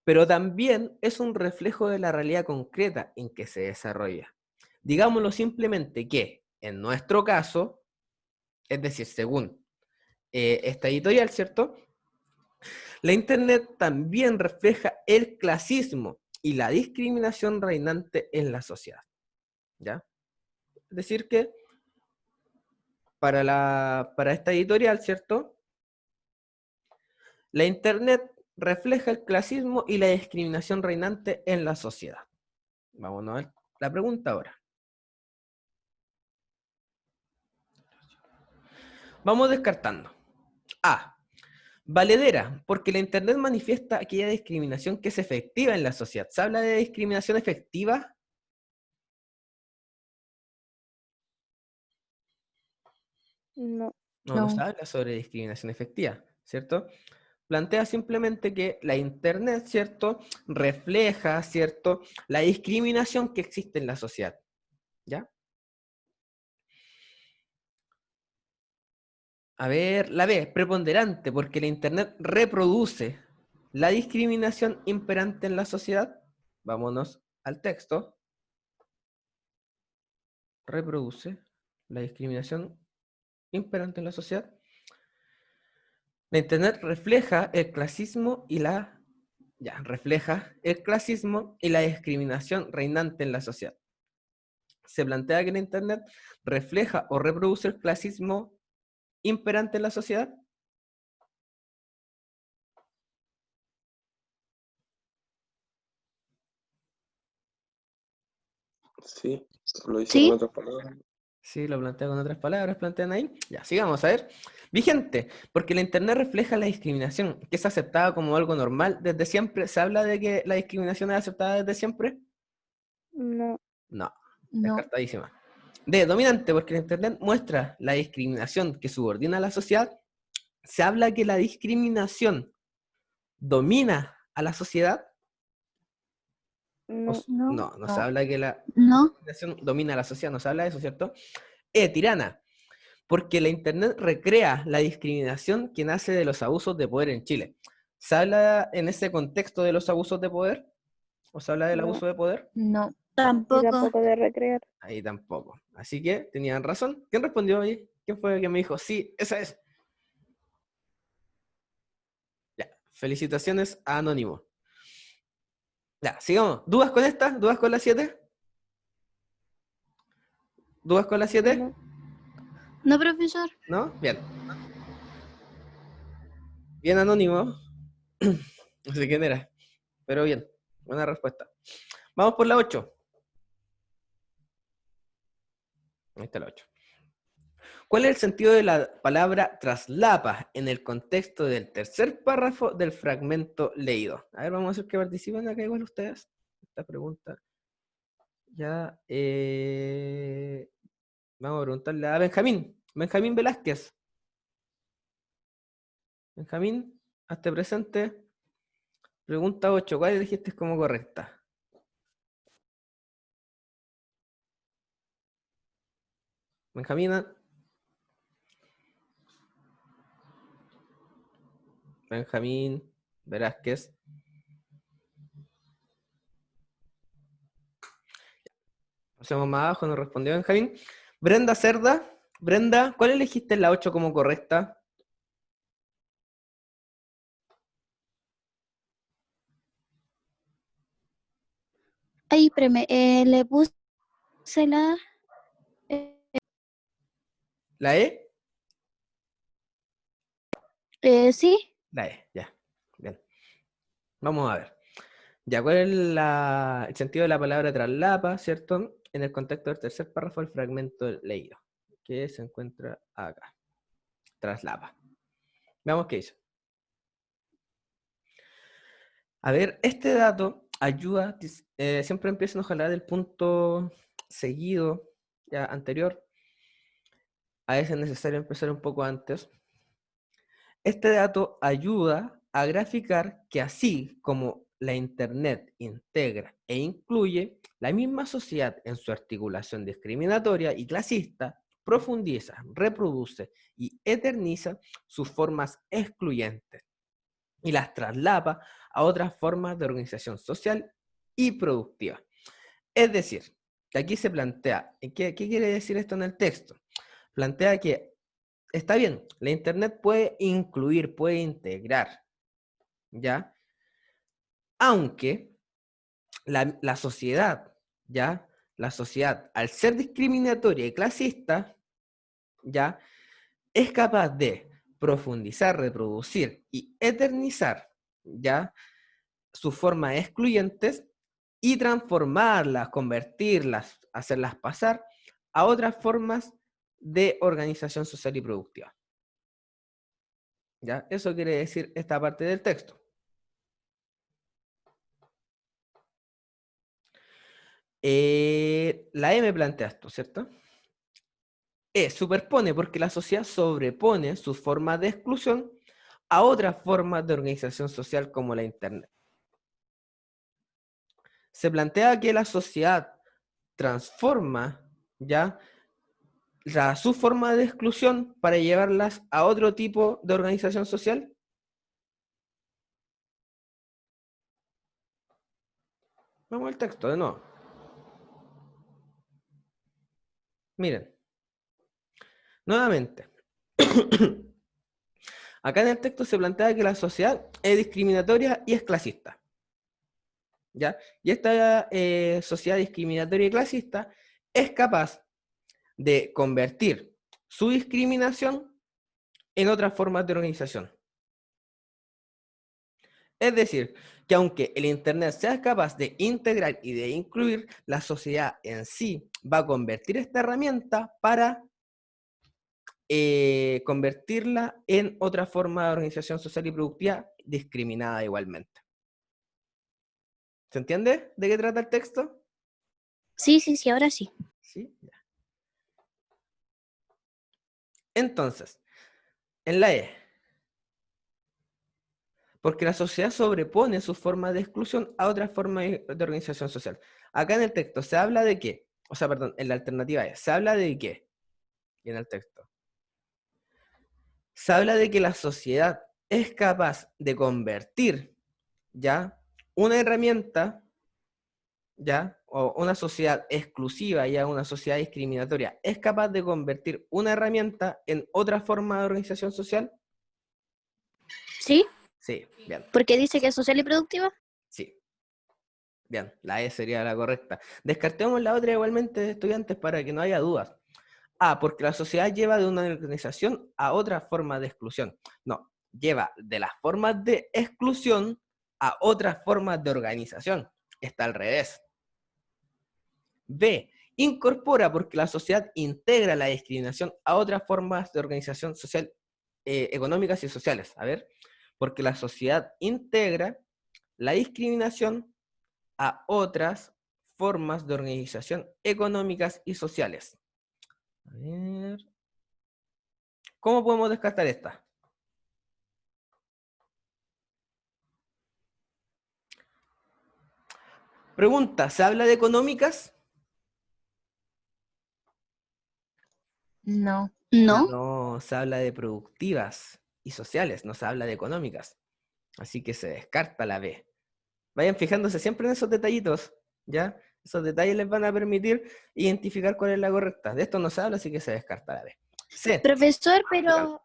Pero también es un reflejo de la realidad concreta en que se desarrolla. Digámoslo simplemente que, en nuestro caso, es decir, según esta editorial, ¿cierto? La Internet también refleja el clasismo y la discriminación reinante en la sociedad. ¿Ya? Es decir que para esta editorial, ¿cierto? La Internet refleja el clasismo y la discriminación reinante en la sociedad. Vamos a ver la pregunta ahora. Vamos descartando. A. Valedera, porque la Internet manifiesta aquella discriminación que es efectiva en la sociedad. ¿Se habla de discriminación efectiva? No. No se No. habla sobre discriminación efectiva, ¿cierto? Plantea simplemente que la Internet, ¿cierto?, refleja, ¿cierto?, la discriminación que existe en la sociedad, ¿ya? A ver, la B, preponderante, porque la Internet reproduce la discriminación imperante en la sociedad. Vámonos al texto. Reproduce la discriminación imperante en la sociedad. La Internet refleja el clasismo y refleja el clasismo y la discriminación reinante en la sociedad. Se plantea que la Internet refleja o reproduce el clasismo imperante en la sociedad. Sí, lo dice ¿Sí? con otras palabras. Sí, lo plantea con otras palabras, plantean ahí. Ya, sigamos, a ver. Vigente, porque la Internet refleja la discriminación, que es aceptada como algo normal desde siempre. ¿Se habla de que la discriminación es aceptada desde siempre? No. No, No. descartadísima. D, dominante, porque la Internet muestra la discriminación que subordina a la sociedad. ¿Se habla que la discriminación domina a la sociedad? No. No, no se habla que la No. discriminación domina a la sociedad, no se habla de eso, ¿cierto? E, tirana, porque la Internet recrea la discriminación que nace de los abusos de poder en Chile. ¿Se habla en ese contexto de los abusos de poder? ¿O se habla del No. abuso de poder? No. Y Tampoco. tampoco de recrear. Ahí tampoco. Así que tenían razón. ¿Quién respondió ahí? ¿Quién fue el que me dijo? Sí, esa es. Ya, felicitaciones a Anónimo. Ya, sigamos. ¿Dudas con esta? ¿Dudas con la 7? ¿Dudas con la 7? No. No, profesor. ¿No? Bien. Bien, Anónimo. No sé quién era. Pero bien. Buena respuesta. Vamos por la 8. Ahí está la 8. ¿Cuál es el sentido de la palabra traslapa en el contexto del tercer párrafo del fragmento leído? A ver, vamos a hacer que participen acá igual ustedes. Esta pregunta. Ya. Vamos a preguntarle a Benjamín. Benjamín Velázquez. Benjamín, hazte presente. Pregunta 8. ¿Cuál dijiste como correcta? Benjamina. Benjamín Velázquez. Hacemos más abajo, nos respondió Benjamín. Brenda Cerda. Brenda, ¿cuál elegiste en la 8 como correcta? Ay, espérame. Le puse la... ¿La E? sí. La E, ya. Bien. Vamos a ver. Ya, ¿cuál es el sentido de la palabra traslapa, cierto? En el contexto del tercer párrafo del fragmento leído, que se encuentra acá. Traslapa. Veamos qué dice. A ver, este dato ayuda, siempre empiezan a hablar del punto seguido, ya anterior. A veces es necesario empezar un poco antes. Este dato ayuda a graficar que así como la Internet integra e incluye, la misma sociedad en su articulación discriminatoria y clasista profundiza, reproduce y eterniza sus formas excluyentes y las traslapa a otras formas de organización social y productiva. Es decir, que aquí se plantea, ¿qué quiere decir esto en el texto? Plantea que está bien, la Internet puede incluir, puede integrar, ¿ya? Aunque la sociedad, ¿ya? La sociedad, al ser discriminatoria y clasista, ¿ya? Es capaz de profundizar, reproducir y eternizar, ¿ya? Sus formas excluyentes y transformarlas, convertirlas, hacerlas pasar a otras formas de organización social y productiva. ¿Ya? Eso quiere decir esta parte del texto. La M plantea esto, ¿cierto? Superpone porque la sociedad sobrepone sus formas de exclusión a otras formas de organización social como la Internet. Se plantea que la sociedad transforma ya su forma de exclusión para llevarlas a otro tipo de organización social. Vamos al texto de nuevo. Miren, nuevamente. Acá en el texto se plantea que la sociedad es discriminatoria y es clasista. ¿Ya? Y esta sociedad discriminatoria y clasista es capaz de convertir su discriminación en otras formas de organización. Es decir, que aunque el Internet sea capaz de integrar y de incluir, la sociedad en sí va a convertir esta herramienta para convertirla en otra forma de organización social y productiva discriminada igualmente. ¿Se entiende de qué trata el texto? Sí, ahora sí. ¿Sí? Ya. Entonces, en la E, porque la sociedad sobrepone sus formas de exclusión a otras formas de organización social. Acá en el texto se habla de qué, o sea, perdón, en la alternativa E, se habla de qué, y en el texto. Se habla de que la sociedad es capaz de convertir, ¿ya?, una herramienta, ¿ya?, o una sociedad exclusiva, ya una sociedad discriminatoria, es capaz de convertir una herramienta en otra forma de organización social. ¿Sí? Sí, bien. ¿Porque dice que es social y productiva? Sí. Bien, la E sería la correcta. Descartemos la otra igualmente, estudiantes, para que no haya dudas. A, porque la sociedad lleva de una organización a otra forma de exclusión. No, lleva de las formas de exclusión a otras formas de organización. Está al revés. B, incorpora porque la sociedad integra la discriminación a otras formas de organización social, económicas y sociales. A ver, porque la sociedad integra la discriminación a otras formas de organización económicas y sociales. A ver. ¿Cómo podemos descartar esta? Pregunta, ¿se habla de económicas? No. No. No, se habla de productivas y sociales, no se habla de económicas. Así que se descarta la B. Vayan fijándose siempre en esos detallitos, ¿ya? Esos detalles les van a permitir identificar cuál es la correcta. De esto no se habla, así que se descarta la B. C. Profesor, pero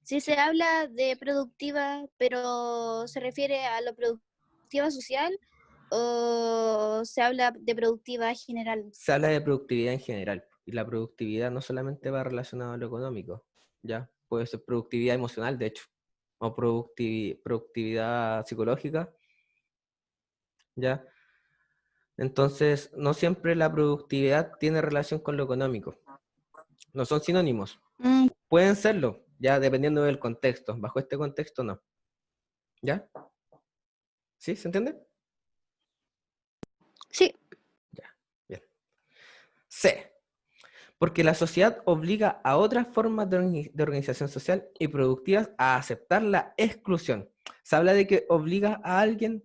si se habla de productiva, pero ¿se refiere a lo productiva social o se habla de productiva general? Se habla de productividad en general. Y la productividad no solamente va relacionada a lo económico, ¿ya? Puede ser productividad emocional, de hecho, o productividad psicológica, ¿ya? Entonces, no siempre la productividad tiene relación con lo económico. No son sinónimos. Pueden serlo, ya dependiendo del contexto. Bajo este contexto, no. ¿Ya? ¿Sí? ¿Se entiende? Sí. Ya, bien. C. Porque la sociedad obliga a otras formas de organización social y productivas a aceptar la exclusión. ¿Se habla de que obliga a alguien?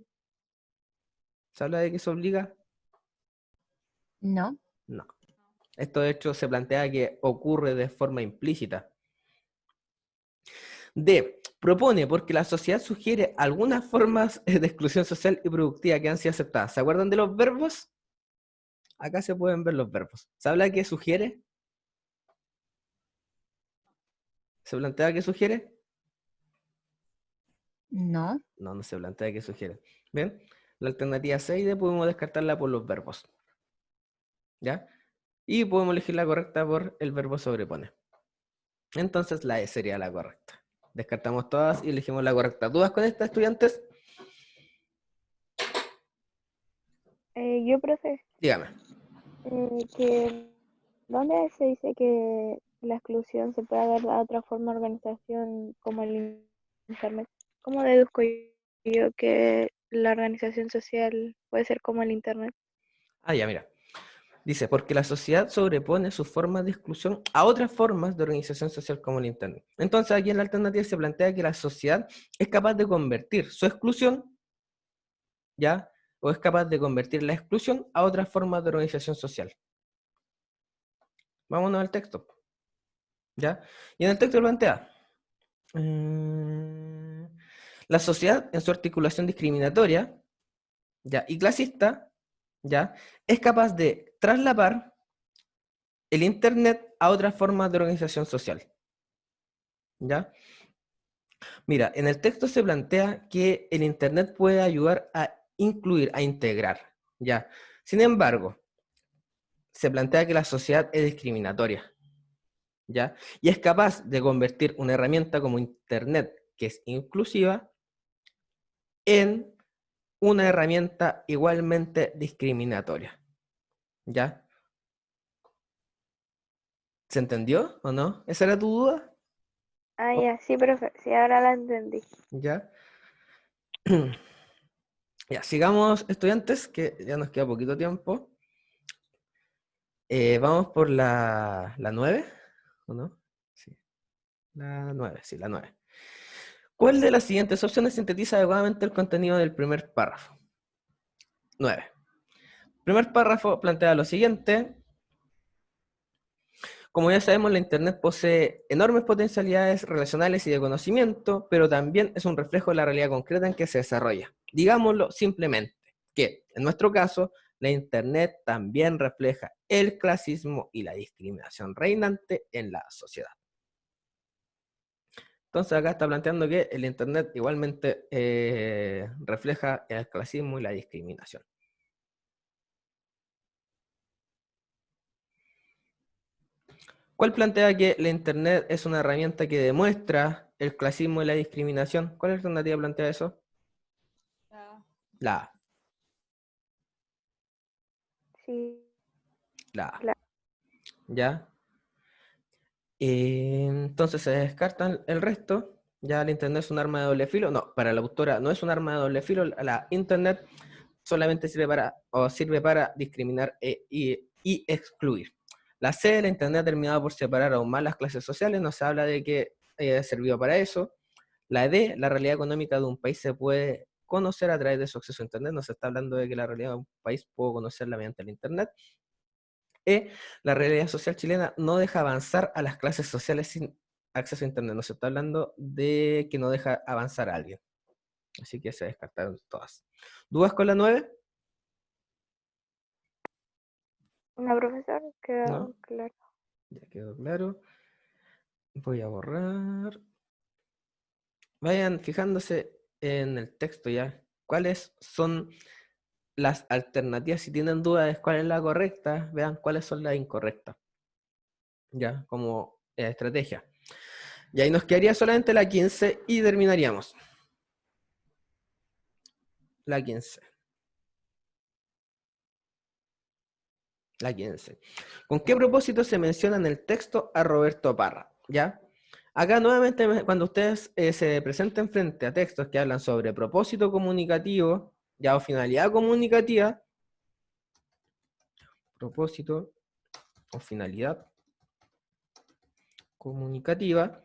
¿Se habla de que se obliga? No. No. Esto de hecho se plantea que ocurre de forma implícita. D. Propone porque la sociedad sugiere algunas formas de exclusión social y productiva que han sido aceptadas. ¿Se acuerdan de los verbos? Acá se pueden ver los verbos. ¿Se habla de que sugiere? ¿Se plantea que sugiere? No. No, no se plantea que sugiere. ¿Bien? La alternativa 6D podemos descartarla por los verbos. ¿Ya? Y podemos elegir la correcta por el verbo sobrepone. Entonces la E sería la correcta. Descartamos todas y elegimos la correcta. ¿Dudas con esta, estudiantes? Yo, profe, Dígame. que ¿dónde se dice que la exclusión se puede dar a otra forma de organización como el Internet. ¿Cómo deduzco yo que la organización social puede ser como el Internet? Ah, ya, mira. Dice, porque la sociedad sobrepone sus formas de exclusión a otras formas de organización social como el Internet. Entonces, aquí en la alternativa se plantea que la sociedad es capaz de convertir su exclusión, ¿ya? O es capaz de convertir la exclusión a otras formas de organización social. Vámonos al texto, ¿ya? Y en el texto plantea, la sociedad en su articulación discriminatoria, ¿ya? Y clasista, ¿ya? Es capaz de traslapar el Internet a otras formas de organización social, ¿ya? Mira, en el texto se plantea que el Internet puede ayudar a incluir, a integrar, ¿ya? Sin embargo, se plantea que la sociedad es discriminatoria, ¿ya? Y es capaz de convertir una herramienta como Internet, que es inclusiva, en una herramienta igualmente discriminatoria, ¿ya? ¿Se entendió o no? ¿Esa era tu duda? Ah, ya, sí, profe, sí, ahora la entendí. ¿Ya? Ya, sigamos, estudiantes, que ya nos queda poquito tiempo. Vamos por la 9, ¿o no? Sí, la 9, sí, la 9. ¿Cuál de las siguientes opciones sintetiza adecuadamente el contenido del primer párrafo? 9. El primer párrafo plantea lo siguiente. Como ya sabemos, la Internet posee enormes potencialidades relacionales y de conocimiento, pero también es un reflejo de la realidad concreta en que se desarrolla. Digámoslo simplemente, que en nuestro caso, la Internet también refleja el clasismo y la discriminación reinante en la sociedad. Entonces acá está planteando que el Internet igualmente refleja el clasismo y la discriminación. ¿Cuál plantea que la Internet es una herramienta que demuestra el clasismo y la discriminación? ¿Cuál alternativa plantea eso? La A. Sí, La A. la- ¿Ya? Entonces se descartan el resto. ¿Ya la Internet es un arma de doble filo? No, para la autora no es un arma de doble filo. La Internet solamente sirve para discriminar y excluir. La C, la Internet ha terminado por separar aún más las clases sociales. No se habla de que haya servido para eso. La D, la realidad económica de un país se puede conocer a través de su acceso a Internet. No se está hablando de que la realidad de un país puedo conocerla mediante el Internet. E, la realidad social chilena no deja avanzar a las clases sociales sin acceso a Internet. No se está hablando de que no deja avanzar a alguien. Así que se descartaron todas. ¿Dudas con la 9? una profesora quedó ¿No? claro. Ya quedó claro. Voy a borrar. Vayan fijándose en el texto ya. ¿Cuáles son las alternativas? Si tienen dudas de cuál es la correcta, vean cuáles son las incorrectas. Ya, como estrategia. Y ahí nos quedaría solamente la 15 y terminaríamos. La 15. La 15. ¿Con qué propósito se menciona en el texto a Roberto Parra? ¿Ya? Acá nuevamente, cuando ustedes se presenten frente a textos que hablan sobre propósito comunicativo, ya o finalidad comunicativa, propósito o finalidad comunicativa,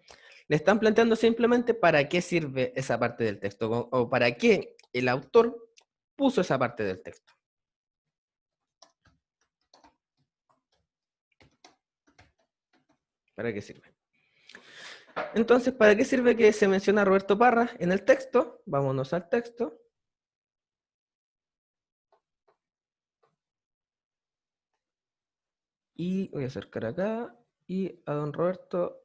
le están planteando simplemente para qué sirve esa parte del texto o para qué el autor puso esa parte del texto. ¿Para qué sirve? Entonces, ¿para qué sirve que se menciona a Roberto Parra en el texto? Vámonos al texto. Y voy a acercar acá. Y a don Roberto.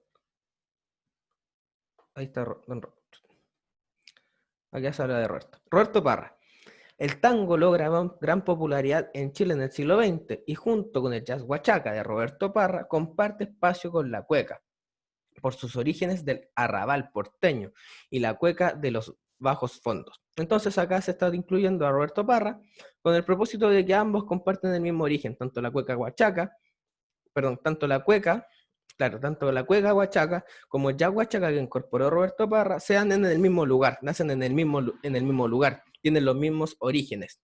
Ahí está don Roberto. Aquí se habla de Roberto. Roberto Parra. El tango logra gran popularidad en Chile en el siglo XX y junto con el jazz huachaca de Roberto Parra comparte espacio con la cueca por sus orígenes del arrabal porteño y la cueca de los bajos fondos. Entonces acá se está incluyendo a Roberto Parra con el propósito de que ambos comparten el mismo origen, tanto la cueca huachaca, tanto la cueca Claro, tanto la cueca Huachaca como el ya Huachaca que incorporó Roberto Parra sean en el mismo lugar, nacen en el mismo lugar, tienen los mismos orígenes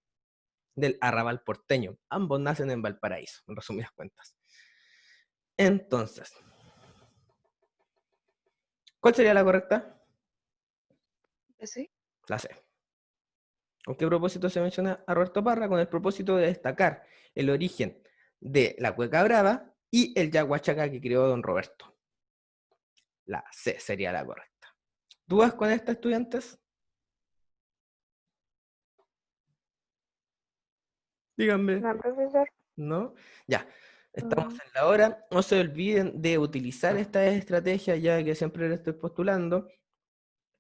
del arrabal porteño. Ambos nacen en Valparaíso, en resumidas cuentas. Entonces, ¿cuál sería la correcta? ¿Sí? La C. ¿Con qué propósito se menciona a Roberto Parra? Con el propósito de destacar el origen de la cueca brava y el yaguachaca que creó don Roberto. La C sería la correcta. ¿Dudas con esta, estudiantes? Díganme. No, profesor. ¿No? Ya. Estamos No. en la hora. No se olviden de utilizar esta estrategia, ya que siempre le estoy postulando.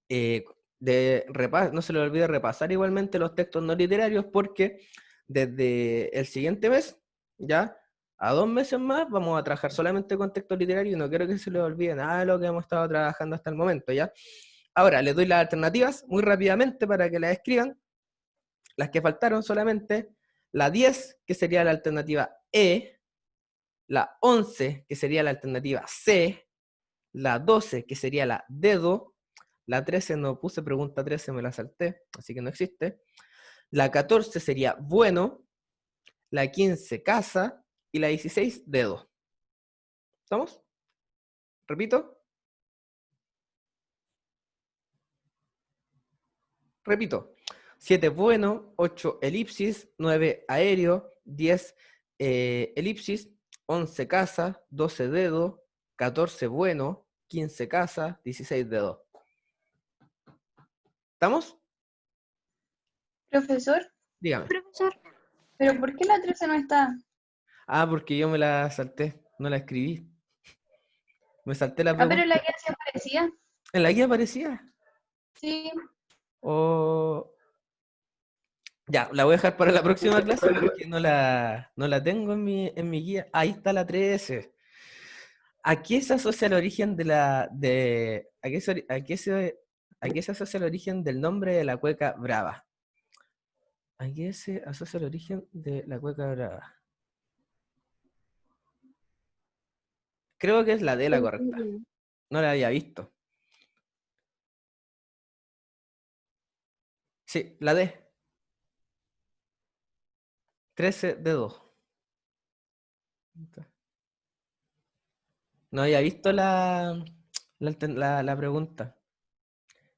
No se les olvide repasar igualmente los textos no literarios, porque desde el siguiente mes, ya, a 2 meses más, vamos a trabajar solamente con textos literarios y no quiero que se les olvide nada de lo que hemos estado trabajando hasta el momento, ¿ya? Ahora, les doy las alternativas muy rápidamente para que las escriban. Las que faltaron solamente, la 10, que sería la alternativa E, la 11, que sería la alternativa C, la 12, que sería la dedo, la 13 no puse pregunta 13, me la salté, así que no existe. La 14 sería bueno, la 15 casa y la 16 dedo. ¿Estamos? Repito. Repito. 7 bueno, 8 elipsis, 9 aéreo, 10 elipsis, 11 casa, 12 dedo, 14 bueno, 15 casa, 16 dedo. ¿Estamos? Profesor, Dígame. Profesor. ¿pero por qué la 13 no está? Ah, porque yo me la salté, no la escribí. Me salté la Ah, pero pregunta. la que se aparecía. ¿En la guía aparecía? Sí. O... Ya, la voy a dejar para la próxima clase porque no la tengo en mi guía. Ahí está la 13. ¿A qué se asocia el origen de la... a qué se asocia el origen del nombre de la cueca brava? ¿A qué se asocia el origen de la cueca brava? Creo que es la D la correcta. No la había visto. Sí, la D. 13 de 2. No había visto la pregunta.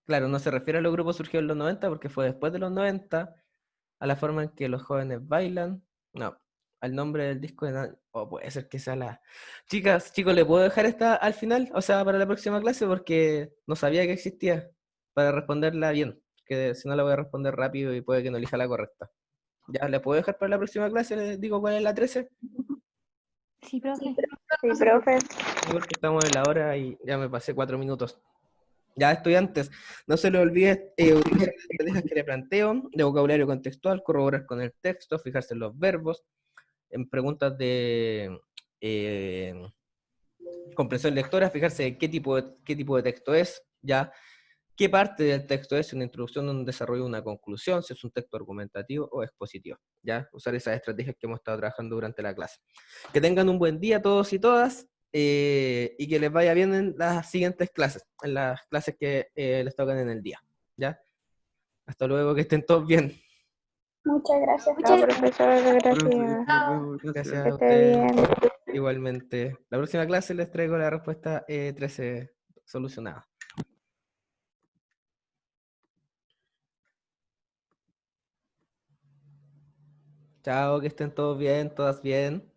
Claro, no se refiere a los grupos surgidos en los 90 porque fue después de los 90, a la forma en que los jóvenes bailan. No, al nombre del disco o puede ser que sea la... Chicas, chicos, ¿le puedo dejar esta al final? O sea, para la próxima clase porque no sabía que existía para responderla bien. Que si no la voy a responder rápido y puede que no elija la correcta. ¿Ya le puedo dejar para la próxima clase? ¿Les digo cuál es la 13? Sí, profe. Sí, profe. Porque estamos en la hora y ya me pasé 4 minutos. Ya, estudiantes, no se les olvide utilizar las estrategias que le planteo, de vocabulario contextual, corroborar con el texto, fijarse en los verbos, en preguntas de comprensión lectora, fijarse en qué tipo de texto es, ya, qué parte del texto es una introducción, un desarrollo, una conclusión, si es un texto argumentativo o expositivo, ya, usar esas estrategias que hemos estado trabajando durante la clase. Que tengan un buen día todos y todas, y que les vaya bien en las siguientes clases, en las clases que les tocan en el día, ¿ya? Hasta luego, que estén todos bien. Muchas gracias. Muchas Chao, profesor. Gracias. Gracias Que a esté ustedes. bien. Igualmente. La próxima clase les traigo la respuesta 13 solucionada. Chao, que estén todos bien, todas bien.